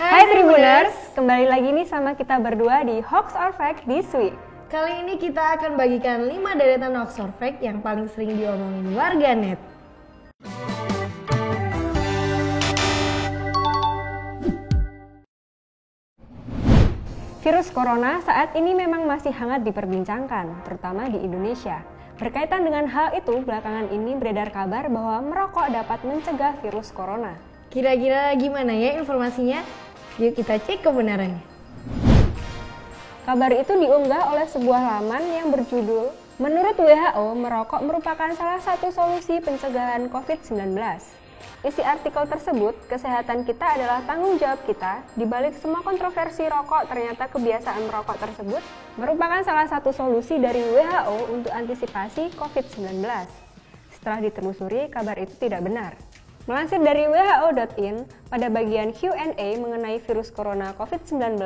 Hai Tribuners, kembali lagi nih sama kita berdua di Hoax or Fact This Week. Kali ini kita akan bagikan 5 deretan hoax or fact yang paling sering diomongin warganet. Virus corona saat ini memang masih hangat diperbincangkan, terutama di Indonesia. Berkaitan dengan hal itu, belakangan ini beredar kabar bahwa merokok dapat mencegah virus corona. Kira-kira gimana ya informasinya? Yuk kita cek kebenarannya. Kabar itu diunggah oleh sebuah laman yang berjudul "Menurut WHO, merokok merupakan salah satu solusi pencegahan COVID-19". Isi artikel tersebut, kesehatan kita adalah tanggung jawab kita. Di balik semua kontroversi rokok, ternyata kebiasaan merokok tersebut merupakan salah satu solusi dari WHO untuk antisipasi COVID-19. Setelah ditelusuri, kabar itu tidak benar. Melansir dari WHO.in, pada bagian Q&A mengenai virus corona COVID-19,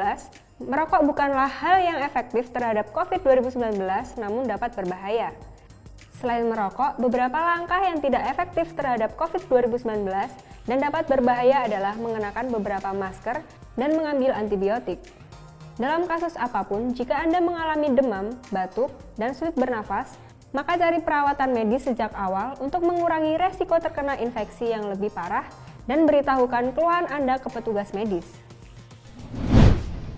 merokok bukanlah hal yang efektif terhadap COVID-2019, namun dapat berbahaya. Selain merokok, beberapa langkah yang tidak efektif terhadap COVID-2019 dan dapat berbahaya adalah mengenakan beberapa masker dan mengambil antibiotik. Dalam kasus apapun, jika Anda mengalami demam, batuk, dan sulit bernafas, maka cari perawatan medis sejak awal untuk mengurangi resiko terkena infeksi yang lebih parah dan beritahukan keluhan Anda ke petugas medis.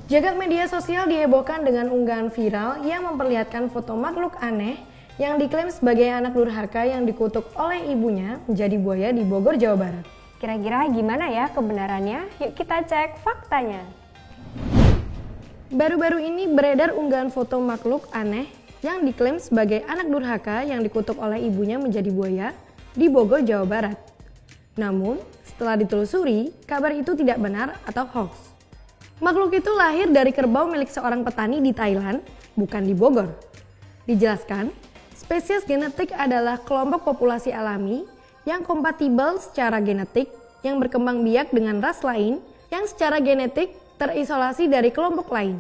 Jagat media sosial dihebohkan dengan unggahan viral yang memperlihatkan foto makhluk aneh yang diklaim sebagai anak durhaka yang dikutuk oleh ibunya menjadi buaya di Bogor, Jawa Barat. Kira-kira gimana ya kebenarannya? Yuk kita cek faktanya. Baru-baru ini beredar unggahan foto makhluk aneh yang diklaim sebagai anak durhaka yang dikutuk oleh ibunya menjadi buaya di Bogor, Jawa Barat. Namun, setelah ditelusuri, kabar itu tidak benar atau hoax. Makhluk itu lahir dari kerbau milik seorang petani di Thailand, bukan di Bogor. Dijelaskan, spesies genetik adalah kelompok populasi alami yang kompatibel secara genetik yang berkembang biak dengan ras lain yang secara genetik terisolasi dari kelompok lain.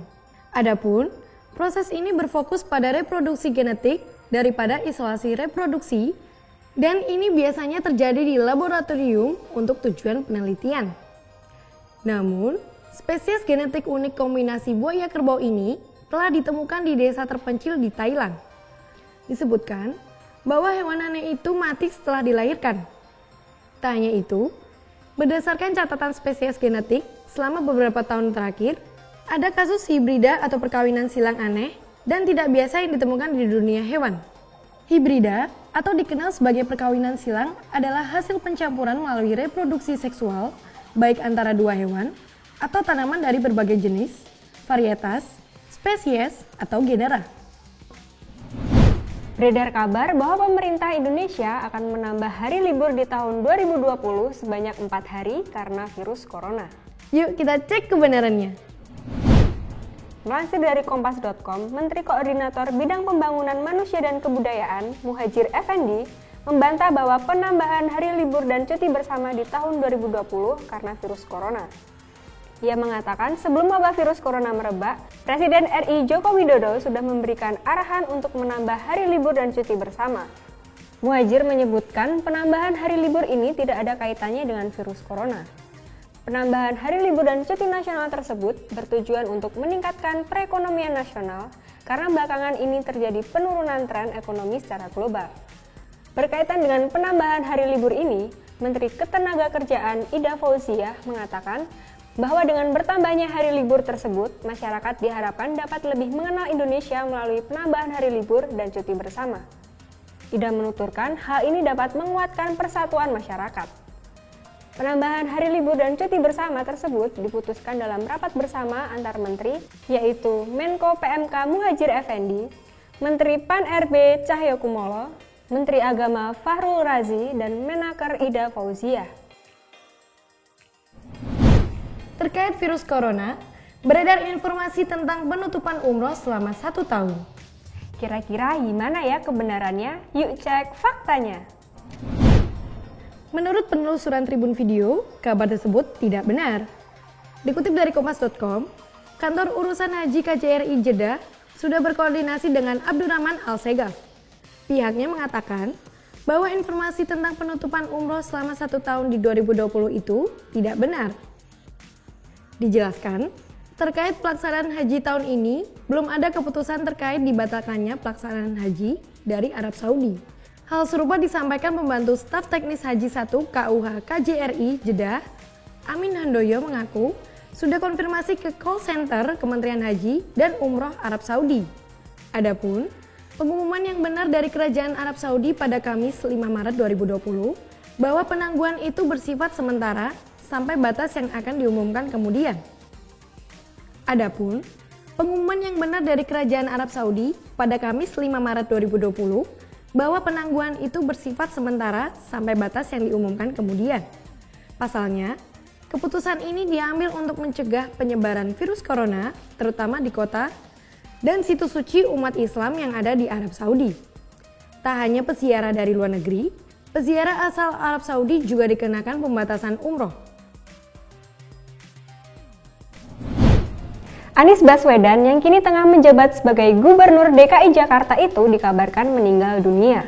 Adapun, proses ini berfokus pada reproduksi genetik daripada isolasi reproduksi dan ini biasanya terjadi di laboratorium untuk tujuan penelitian. Namun, spesies genetik unik kombinasi buaya kerbau ini telah ditemukan di desa terpencil di Thailand. Disebutkan bahwa hewan aneh itu mati setelah dilahirkan. Tak hanya itu, berdasarkan catatan spesies genetik selama beberapa tahun terakhir, ada kasus hibrida atau perkawinan silang aneh dan tidak biasa yang ditemukan di dunia hewan. Hibrida atau dikenal sebagai perkawinan silang adalah hasil pencampuran melalui reproduksi seksual baik antara dua hewan atau tanaman dari berbagai jenis, varietas, spesies, atau genera. Beredar kabar bahwa pemerintah Indonesia akan menambah hari libur di tahun 2020 sebanyak 4 hari karena virus corona. Yuk kita cek kebenarannya. Melansir dari Kompas.com, Menteri Koordinator Bidang Pembangunan Manusia dan Kebudayaan, Muhadjir Effendi, membantah bahwa penambahan hari libur dan cuti bersama di tahun 2020 karena virus corona. Ia mengatakan sebelum wabah virus corona merebak, Presiden RI Joko Widodo sudah memberikan arahan untuk menambah hari libur dan cuti bersama. Muhadjir menyebutkan penambahan hari libur ini tidak ada kaitannya dengan virus corona. Penambahan hari libur dan cuti nasional tersebut bertujuan untuk meningkatkan perekonomian nasional karena belakangan ini terjadi penurunan tren ekonomi secara global. Berkaitan dengan penambahan hari libur ini, Menteri Ketenagakerjaan Ida Fauziah mengatakan bahwa dengan bertambahnya hari libur tersebut, masyarakat diharapkan dapat lebih mengenal Indonesia melalui penambahan hari libur dan cuti bersama. Ida menuturkan hal ini dapat menguatkan persatuan masyarakat. Penambahan hari libur dan cuti bersama tersebut diputuskan dalam rapat bersama antar menteri, yaitu Menko PMK Muhadjir Effendi, Menteri Pan-RB Cahyokumolo, Menteri Agama Fahrul Razi, dan Menaker Ida Fauziah. Terkait virus corona, beredar informasi tentang penutupan umroh selama 1 tahun. Kira-kira gimana ya kebenarannya? Yuk cek faktanya. Menurut penelusuran Tribun Video, kabar tersebut tidak benar. Dikutip dari Kompas.com, Kantor Urusan Haji KJRI Jeddah sudah berkoordinasi dengan Abdurrahman Al-Segaf. Pihaknya mengatakan bahwa informasi tentang penutupan umroh selama 1 tahun di 2020 itu tidak benar. Dijelaskan, terkait pelaksanaan haji tahun ini, belum ada keputusan terkait dibatalkannya pelaksanaan haji dari Arab Saudi. Hal serupa disampaikan pembantu staf teknis Haji 1 KUH KJRI Jeddah, Amin Handoyo mengaku sudah konfirmasi ke call center Kementerian Haji dan Umroh Arab Saudi. Adapun pengumuman yang benar dari Kerajaan Arab Saudi pada Kamis 5 Maret 2020 bahwa penangguhan itu bersifat sementara sampai batas yang akan diumumkan kemudian. Adapun pengumuman yang benar dari Kerajaan Arab Saudi pada Kamis 5 Maret 2020 bahwa penangguhan itu bersifat sementara sampai batas yang diumumkan kemudian. Pasalnya, keputusan ini diambil untuk mencegah penyebaran virus corona, terutama di kota dan situs suci umat Islam yang ada di Arab Saudi. Tak hanya peziarah dari luar negeri, peziarah asal Arab Saudi juga dikenakan pembatasan umroh. Anies Baswedan yang kini tengah menjabat sebagai Gubernur DKI Jakarta itu dikabarkan meninggal dunia.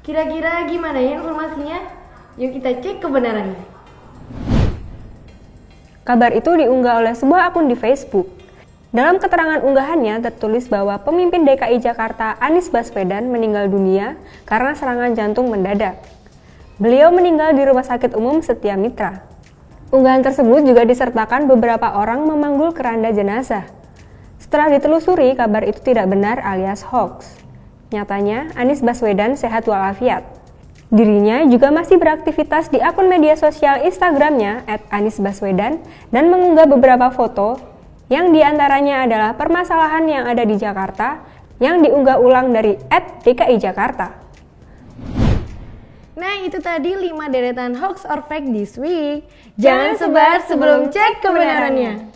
Kira-kira gimana ya informasinya? Yuk kita cek kebenarannya. Kabar itu diunggah oleh sebuah akun di Facebook. Dalam keterangan unggahannya tertulis bahwa pemimpin DKI Jakarta Anies Baswedan meninggal dunia karena serangan jantung mendadak. Beliau meninggal di Rumah Sakit Umum Setia Mitra. Unggahan tersebut juga disertakan beberapa orang memanggul keranda jenazah. Setelah ditelusuri, kabar itu tidak benar alias hoax. Nyatanya, Anies Baswedan sehat walafiat. Dirinya juga masih beraktivitas di akun media sosial Instagramnya @anisbaswedan dan mengunggah beberapa foto yang diantaranya adalah permasalahan yang ada di Jakarta yang diunggah ulang dari @dki Jakarta. Nah itu tadi 5 deretan hoax or fake this week. Jangan sebar sebelum cek kebenarannya.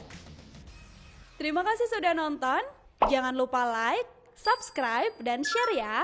Terima kasih sudah nonton. Jangan lupa like, subscribe, dan share ya.